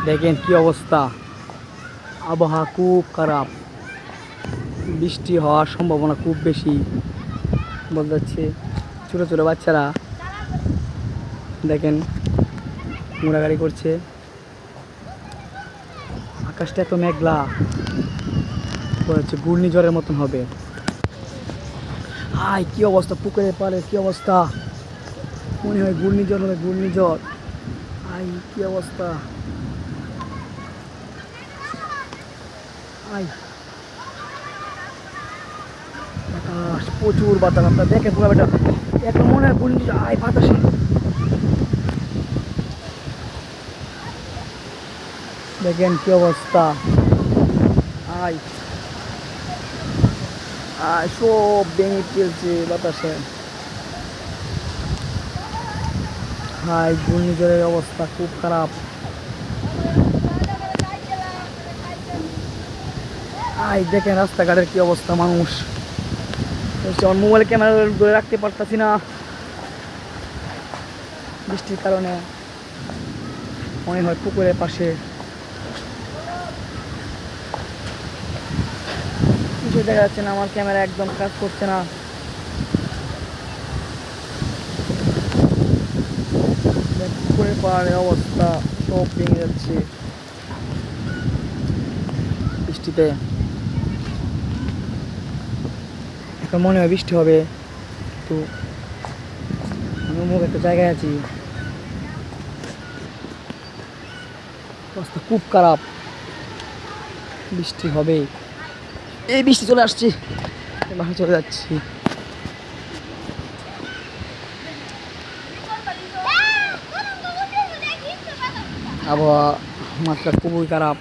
দেখেন কি অবস্থা, আবহাওয়া খুব খারাপ, বৃষ্টি হওয়ার সম্ভাবনা খুব বেশি বলতে যাচ্ছে। ছোটো ছোটো বাচ্চারা দেখেন ঘোরাঘুরি করছে, আকাশটা এত মেঘলা, মনে হচ্ছে ঘূর্ণিঝড়ের মতন হবে। হাই কি অবস্থা, পুকুরের পাড়ে কি অবস্থা, মনে হয় ঘূর্ণিঝড় হবে, ঘূর্ণিঝড়। হাই কি অবস্থা, হাই বাতাস, প্রচুর বাতাস। আপনার দেখেন পুরো বেটা, এখন মনে হয় ঘূর্ণিঝড়। আয় বাতাসে দেখেন কি অবস্থা, আয় আয় সব ভেঙে ফেলছে বাতাসে। হাই ঘূর্ণিঝড়ের অবস্থা খুব খারাপ। আয় দেখেন রাস্তাঘাটের কি অবস্থা, মানুষ আমার মোবাইল ক্যামেরা ধরে রাখতে পারতাছি না বৃষ্টির কারণে। মনে হয় পুকুরের পাশে কিছু দেখা যাচ্ছে না, আমার ক্যামেরা একদম কাজ করছে না। পুকুরের পাড়ের অবস্থা সব ভেঙে যাচ্ছে বৃষ্টিতে। এখন মনে হয় বৃষ্টি হবে, তো আমি অমুক একটা জায়গায় আছি, অবস্থা খুব খারাপ, বৃষ্টি হবে। এই বৃষ্টি চলে আসছে, বাসা চলে যাচ্ছি। আবহাওয়া মাত্রা খুবই খারাপ।